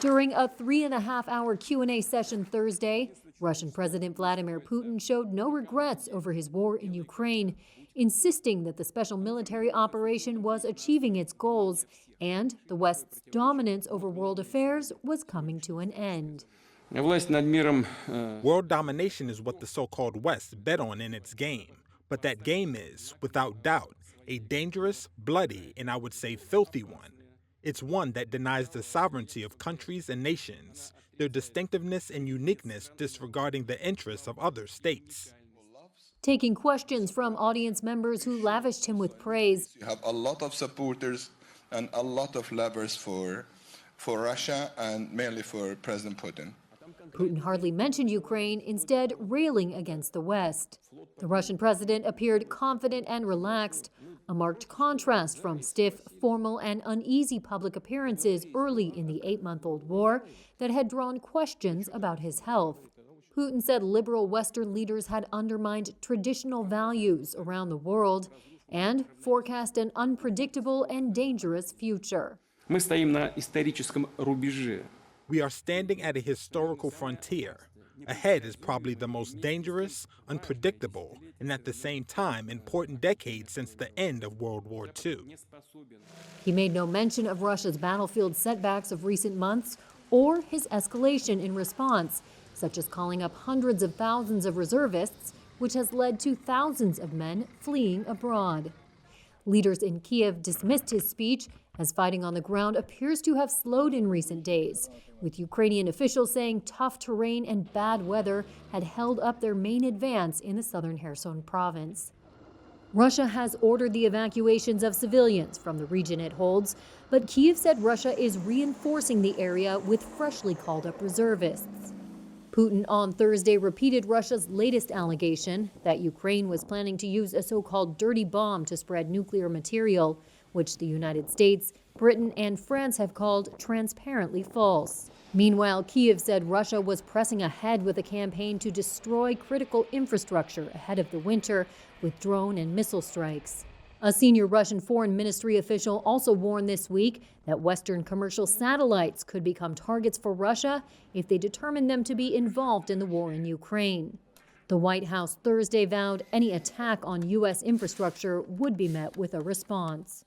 During a 3.5-hour Q&A session Thursday, Russian President Vladimir Putin showed no regrets over his war in Ukraine, insisting that the special military operation was achieving its goals and the West's dominance over world affairs was coming to an end. World domination is what the so-called West bet on in its game. But that game is, without doubt, a dangerous, bloody, and I would say filthy one. It's one that denies the sovereignty of countries and nations, their distinctiveness and uniqueness, disregarding the interests of other states. Taking questions from audience members who lavished him with praise. You have a lot of supporters and a lot of lovers for Russia and mainly for President Putin. Putin hardly mentioned Ukraine, instead railing against the West. The Russian president appeared confident and relaxed, a marked contrast from stiff, formal, and uneasy public appearances early in the 8-month-old war that had drawn questions about his health. Putin said liberal Western leaders had undermined traditional values around the world and forecast an unpredictable and dangerous future. Мы стоим на историческом рубеже. We are standing at a historical frontier. Ahead is probably the most dangerous, unpredictable, and at the same time important decade since the end of World War II. He made no mention of Russia's battlefield setbacks of recent months or his escalation in response, such as calling up hundreds of thousands of reservists, which has led to thousands of men fleeing abroad. Leaders in Kiev dismissed his speech as fighting on the ground appears to have slowed in recent days, with Ukrainian officials saying tough terrain and bad weather had held up their main advance in the southern Kherson province. Russia has ordered the evacuations of civilians from the region it holds, but Kiev said Russia is reinforcing the area with freshly called up reservists. Putin on Thursday repeated Russia's latest allegation that Ukraine was planning to use a so-called dirty bomb to spread nuclear material, which the United States, Britain, and France have called transparently false. Meanwhile, Kiev said Russia was pressing ahead with a campaign to destroy critical infrastructure ahead of the winter with drone and missile strikes. A senior Russian foreign ministry official also warned this week that Western commercial satellites could become targets for Russia if they determine them to be involved in the war in Ukraine. The White House Thursday vowed any attack on U.S. infrastructure would be met with a response.